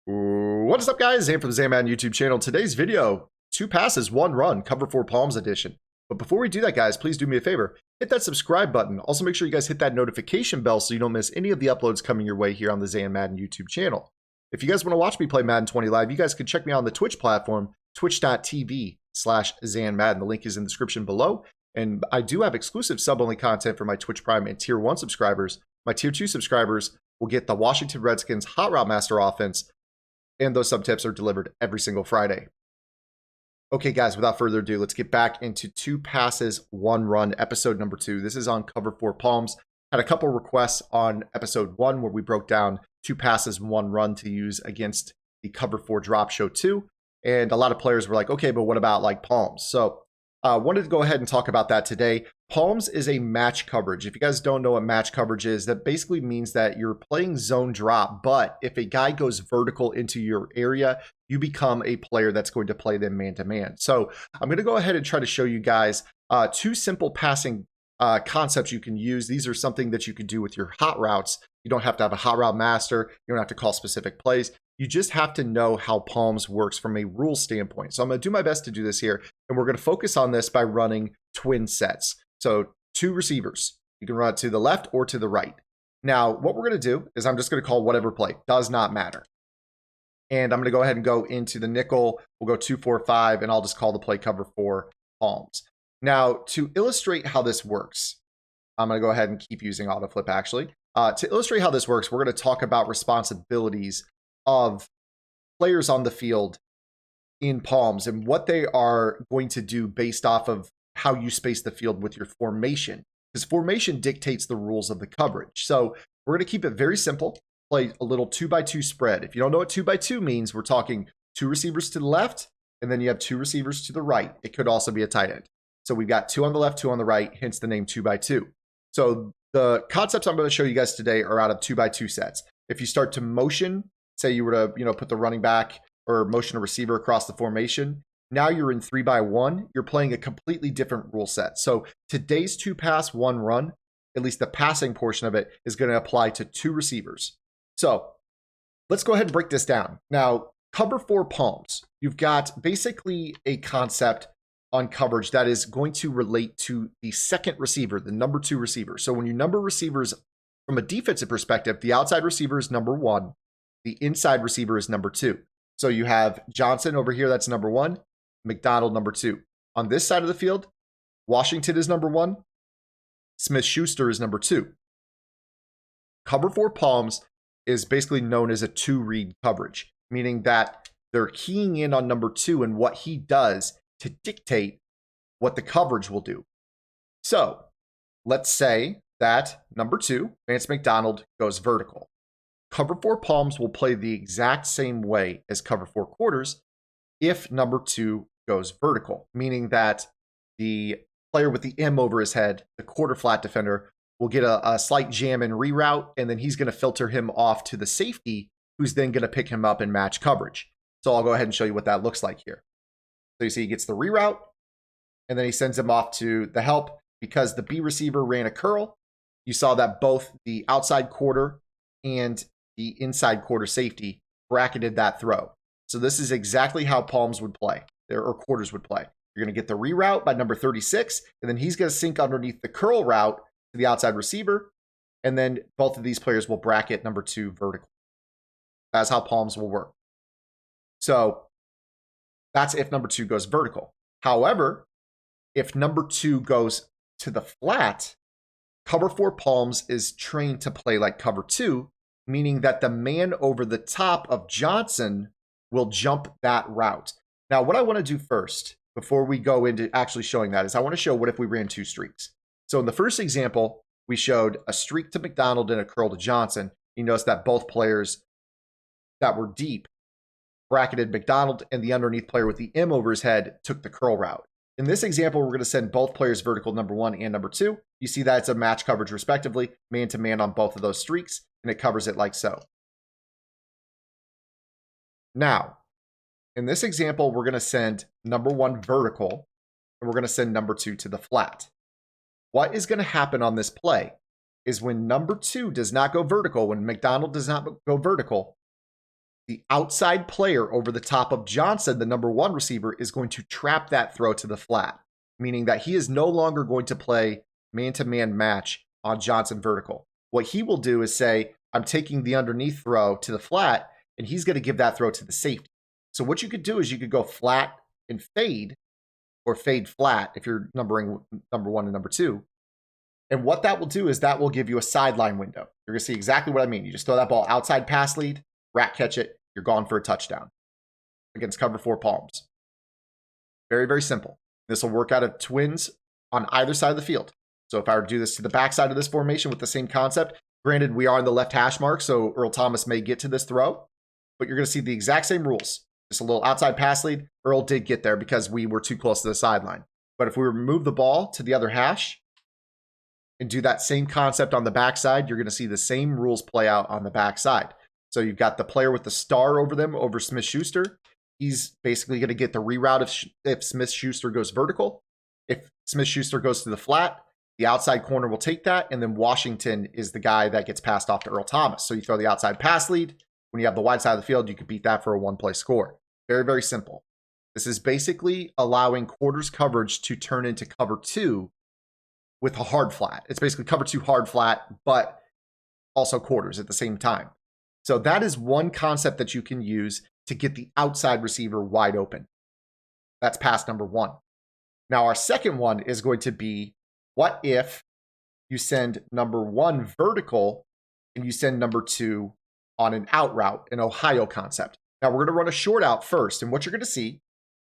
What is up, guys? Zan from the Madden YouTube channel. Today's video, 2 passes, 1 run, cover 4 palms edition. But before we do that, guys, please do me a favor. Hit that subscribe button. Also, make sure you guys hit that notification bell so you don't miss any of the uploads coming your way here on the Zan Madden YouTube channel. If you guys want to watch me play Madden 20 live, you guys can check me out on the Twitch platform, twitch.tv/ZanMadden. The link is in the description below. And I do have exclusive sub-only content for my Twitch Prime and Tier 1 subscribers. My Tier 2 subscribers will get the Washington Redskins Hot Route Master offense, and those sub tips are delivered every single Friday. Okay, guys, without further ado, let's get back into 2 passes, 1 run, episode number 2. This is on cover 4 palms. Had a couple requests on episode 1 where we broke down 2 passes, 1 run to use against the cover 4 drop show 2. And a lot of players were like, okay, but what about like palms? So I wanted to go ahead and talk about that today. Palms is a match coverage. If you guys don't know what match coverage is, that basically means that you're playing zone drop, but if a guy goes vertical into your area, you become a player that's going to play them man-to-man. So I'm going to go ahead and try to show you guys 2 simple passing concepts you can use. These are something that you can do with your hot routes. You don't have to have a hot route master. You don't have to call specific plays. You just have to know how palms works from a rule standpoint. So I'm going to do my best to do this here, and we're going to focus on this by running twin sets. So 2 receivers. You can run it to the left or to the right. Now, what we're going to do is I'm just going to call whatever play. Does not matter. And I'm going to go ahead and go into the nickel. We'll go 2-4-5, and I'll just call the play cover 4 palms. Now, to illustrate how this works, I'm going to go ahead and keep using autoflip, actually. To illustrate how this works, we're going to talk about responsibilities of players on the field in palms and what they are going to do based off of how you space the field with your formation, because formation dictates the rules of the coverage. So we're going to keep it very simple, play a little 2x2 spread. If you don't know what 2x2 means, we're talking 2 receivers to the left, and then you have 2 receivers to the right. It could also be a tight end. So we've got 2 on the left, 2 on the right, hence the name 2x2. So the concepts I'm going to show you guys today are out of 2x2 sets. If you start to motion, say you were to, put the running back or motion a receiver across the formation, now you're in 3x1. You're playing a completely different rule set. So today's 2 pass, 1 run, at least the passing portion of it, is going to apply to 2 receivers. So let's go ahead and break this down. Now, cover 4 palms. You've got basically a concept on coverage that is going to relate to the second receiver, the number 2 receiver. So when you number receivers from a defensive perspective, the outside receiver is number 1. The inside receiver is number 2. So you have Johnson over here, that's number 1. McDonald, number 2. On this side of the field, Washington is number 1. Smith-Schuster is number 2. Cover 4 palms is basically known as a 2-read coverage, meaning that they're keying in on number 2 and what he does to dictate what the coverage will do. So let's say that number 2, Vance McDonald, goes vertical. Cover 4 palms will play the exact same way as cover 4 quarters if number 2 goes vertical, meaning that the player with the M over his head, the quarter flat defender, will get a slight jam and reroute, and then he's going to filter him off to the safety, who's then going to pick him up and match coverage. So I'll go ahead and show you what that looks like here. So you see he gets the reroute, and then he sends him off to the help. Because the B receiver ran a curl, you saw that both the outside quarter and the inside quarter safety bracketed that throw. So this is exactly how palms would play, or quarters would play. You're going to get the reroute by number 36, and then he's going to sink underneath the curl route to the outside receiver, and then both of these players will bracket number 2 vertical. That's how palms will work. So that's if number 2 goes vertical. However, if number 2 goes to the flat, cover 4 palms is trained to play like cover 2, meaning that the man over the top of Johnson will jump that route. Now, what I want to do first, before we go into actually showing that, is I want to show what if we ran 2 streaks. So in the first example, we showed a streak to McDonald and a curl to Johnson. You notice that both players that were deep bracketed McDonald, and the underneath player with the M over his head took the curl route. In this example, we're going to send both players vertical, number 1 and number 2. You see that it's a match coverage respectively, man-to-man on both of those streaks, and it covers it like so. Now, in this example, we're going to send number 1 vertical, and we're going to send number 2 to the flat. What is going to happen on this play is when number 2 does not go vertical, when McDonald does not go vertical, the outside player over the top of Johnson, the number 1 receiver, is going to trap that throw to the flat, meaning that he is no longer going to play man-to-man match on Johnson vertical. What he will do is say, I'm taking the underneath throw to the flat, and he's going to give that throw to the safety. So what you could do is you could go flat and fade, or fade flat if you're numbering number 1 and number 2. And what that will do is that will give you a sideline window. You're going to see exactly what I mean. You just throw that ball outside pass lead, rat catch it, you're gone for a touchdown against cover 4 palms. Very, very simple. This will work out of twins on either side of the field. So if I were to do this to the backside of this formation with the same concept, granted, we are in the left hash mark, so Earl Thomas may get to this throw, but you're going to see the exact same rules. Just a little outside pass lead. Earl did get there because we were too close to the sideline. But if we remove the ball to the other hash and do that same concept on the backside, you're going to see the same rules play out on the backside. So you've got the player with the star over them, over Smith-Schuster. He's basically going to get the reroute if Smith-Schuster goes vertical. If Smith-Schuster goes to the flat, the outside corner will take that, and then Washington is the guy that gets passed off to Earl Thomas. So you throw the outside pass lead. When you have the wide side of the field, you could beat that for a 1-play score. Very, very simple. This is basically allowing quarters coverage to turn into cover 2 with a hard flat. It's basically cover 2 hard flat, but also quarters at the same time. So that is one concept that you can use to get the outside receiver wide open. That's pass number 1. Now, our second one is going to be, what if you send number 1 vertical and you send number 2 on an out route, an Ohio concept? Now, we're going to run a short out first, and what you're going to see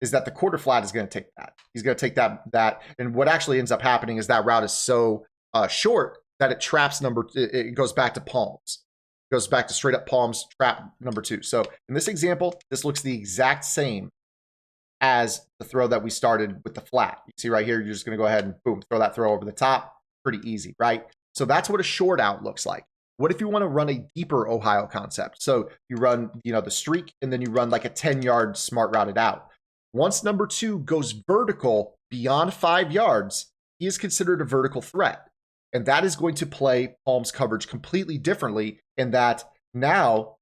is that the quarter flat is going to take that. He's going to take that, and what actually ends up happening is that route is so short that it traps it goes back to palms. It goes back to straight up palms, trap number 2. So in this example, this looks the exact same as the throw that we started with the flat. You see right here, you're just going to go ahead and boom, throw that throw over the top. Pretty easy, right? So that's what a short out looks like. What if you want to run a deeper Ohio concept? So you run, the streak, and then you run like a 10-yard smart routed out. Once number 2 goes vertical beyond 5 yards, he is considered a vertical threat. And that is going to play Palm's coverage completely differently in that now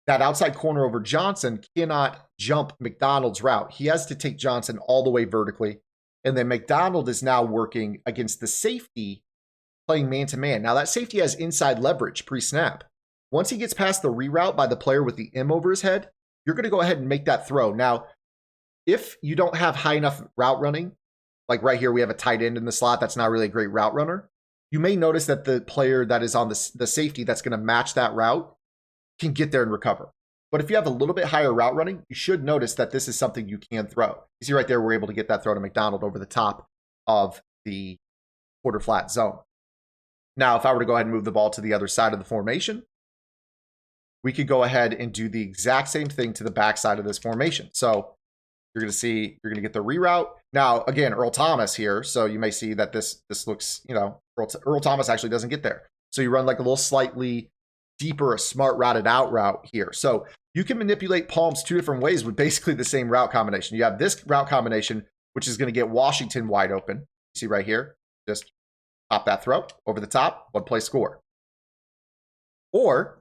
that outside corner over Johnson cannot jump McDonald's route. He has to take Johnson all the way vertically. And then McDonald is now working against the safety playing man-to-man. Now that safety has inside leverage pre-snap. Once he gets past the reroute by the player with the M over his head, you're going to go ahead and make that throw. Now, if you don't have high enough route running, like right here, we have a tight end in the slot that's not really a great route runner, you may notice that the player that is on the safety that's going to match that route can get there and recover. But if you have a little bit higher route running, you should notice that this is something you can throw. You see right there, we're able to get that throw to McDonald over the top of the quarter flat zone. Now, if I were to go ahead and move the ball to the other side of the formation, we could go ahead and do the exact same thing to the backside of this formation. So you're going to get the reroute. Now, again, Earl Thomas here. So you may see that this looks, Earl Thomas actually doesn't get there. So you run like a little slightly deeper, a smart routed out route here. So you can manipulate palms 2 different ways with basically the same route combination. You have this route combination, which is going to get Washington wide open. You see right here, just pop that throw over the top, 1-play score. Or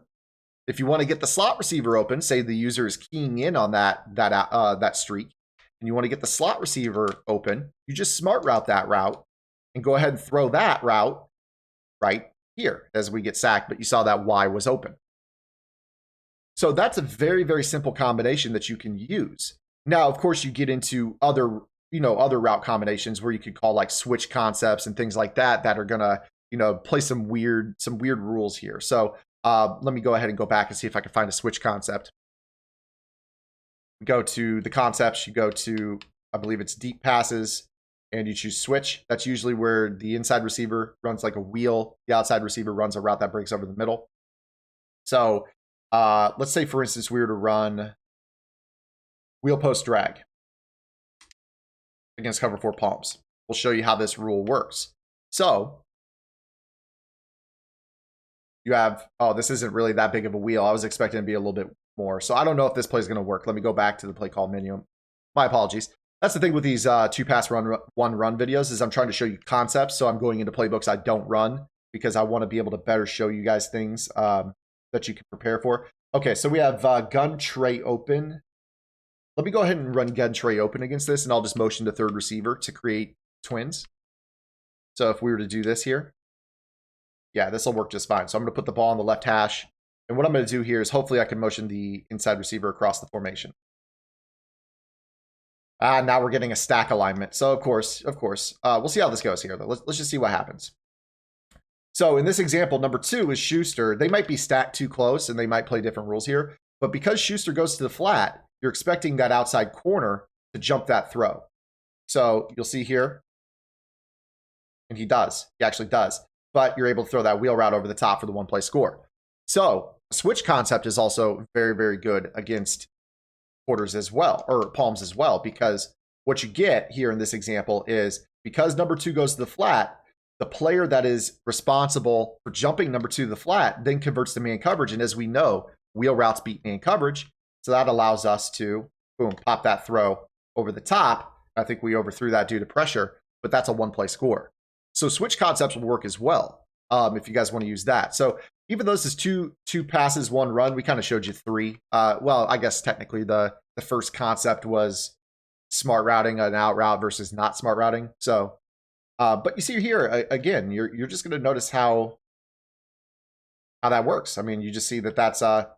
if you want to get the slot receiver open, say the user is keying in on that streak, and you want to get the slot receiver open, you just smart route that route and go ahead and throw that route right here as we get sacked, but you saw that Y was open. So that's a very, very simple combination that you can use. Now, of course, you get into other route combinations where you could call like switch concepts and things like that are gonna, play some weird rules here. So let me go ahead and go back and see if I can find a switch concept. Go to the concepts, you go to, I believe it's deep passes, and you choose switch. That's usually where the inside receiver runs like a wheel. The outside receiver runs a route that breaks over the middle. So let's say, for instance, we were to run wheel post drag against cover 4 palms. We'll show you how this rule works. So you have, this isn't really that big of a wheel. I was expecting it to be a little bit more. So I don't know if this play is going to work. Let me go back to the play call menu. My apologies. That's the thing with these 2-pass run, 1-run videos is I'm trying to show you concepts. So I'm going into playbooks I don't run because I want to be able to better show you guys things that you can prepare for. Okay, so we have gun tray open. Let me go ahead and run gun tray open against this, and I'll just motion to third receiver to create twins. So if we were to do this here, yeah, this will work just fine. So I'm going to put the ball on the left hash. And what I'm going to do here is hopefully I can motion the inside receiver across the formation. Now we're getting a stack alignment. So of course, we'll see how this goes here. Let's just see what happens. So in this example, number 2 is Schuster. They might be stacked too close and they might play different rules here. But because Schuster goes to the flat, you're expecting that outside corner to jump that throw. So you'll see here, and he does. He actually does. But you're able to throw that wheel route over the top for the one-play score. So switch concept is also very, very good against quarters as well, or palms as well, because what you get here in this example is because number 2 goes to the flat, the player that is responsible for jumping number 2 to the flat then converts to man coverage. And as we know, wheel routes beat man coverage. So that allows us to, boom, pop that throw over the top. I think we overthrew that due to pressure, but that's a one-play score. So switch concepts will work as well if you guys want to use that. So even though this is two passes, one run, we kind of showed you 3. Well, I guess technically the first concept was smart routing, an out route versus not smart routing. So, but you see here, again, you're just going to notice how that works. I mean, you just see that that's a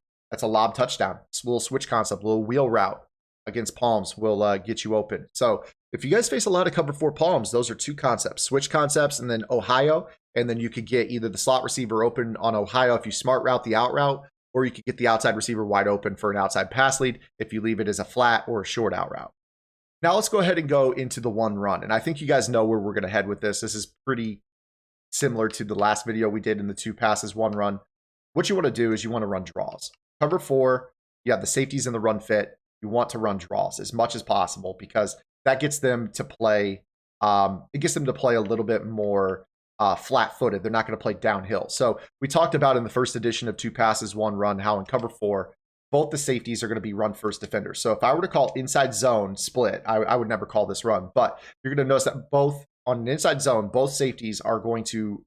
lob touchdown. It's a little switch concept, a little wheel route against palms will get you open. So if you guys face a lot of cover 4 palms, those are 2 concepts, switch concepts, and then Ohio. And then you could get either the slot receiver open on Ohio if you smart route the out route, or you could get the outside receiver wide open for an outside pass lead if you leave it as a flat or a short out route. Now let's go ahead and go into the one run. And I think you guys know where we're going to head with this. This is pretty similar to the last video we did in the 2 passes, 1 run. What you want to do is you want to run draws. Cover 4, you have the safeties in the run fit. You want to run draws as much as possible because that gets them to play. It gets them to play a little bit more flat-footed. They're not going to play downhill. So we talked about in the first edition of 2 passes, 1 run, how in cover 4, both the safeties are going to be run first defenders. So if I were to call inside zone split, I would never call this run, but you're going to notice that both on an inside zone, both safeties are going to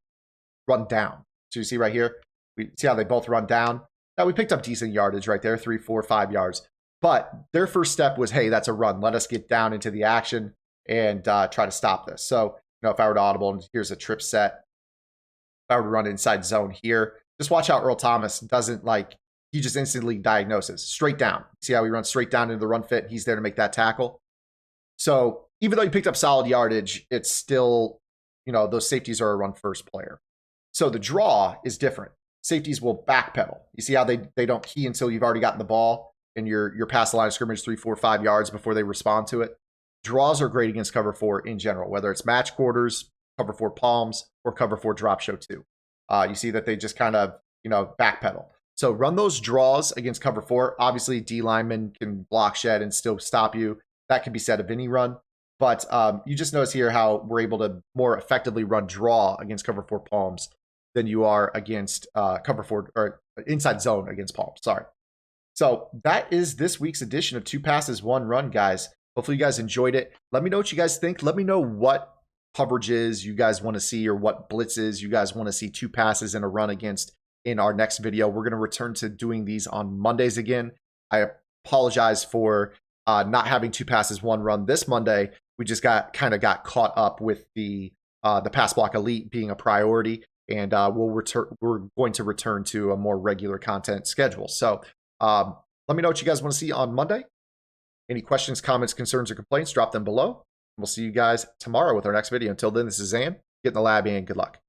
run down. So you see right here, we see how they both run down. Now we picked up decent yardage right there, 3, 4, 5 yards. But their first step was, hey, that's a run. Let us get down into the action and try to stop this. So, if I were to audible, and here's a trip set. If I were to run inside zone here, just watch how Earl Thomas doesn't he just instantly diagnoses straight down. See how he runs straight down into the run fit? He's there to make that tackle. So even though he picked up solid yardage, it's still, those safeties are a run first player. So the draw is different. Safeties will backpedal. You see how they don't key until you've already gotten the ball and you're past the line of scrimmage 3, 4, 5 yards before they respond to it. Draws are great against cover 4 in general, whether it's match quarters, cover 4 palms, or cover 4 drop show 2. You see that they just kind of, backpedal. So run those draws against cover 4. Obviously, D linemen can block shed and still stop you. That can be said of any run. But you just notice here how we're able to more effectively run draw against cover 4 palms than you are against cover 4 or inside zone against palms. Sorry. So that is this week's edition of 2 passes, 1 run, guys. Hopefully you guys enjoyed it. Let me know what you guys think. Let me know what coverages you guys want to see or what blitzes you guys want to see 2 passes in a run against in our next video. We're going to return to doing these on Mondays again. I apologize for not having 2 passes, 1 run this Monday. We just got caught up with the pass block elite being a priority, and we're going to return to a more regular content schedule. So let me know what you guys want to see on Monday. Any questions, comments, concerns, or complaints, drop them below. We'll see you guys tomorrow with our next video. Until then, this is Zan. Get in the lab and good luck.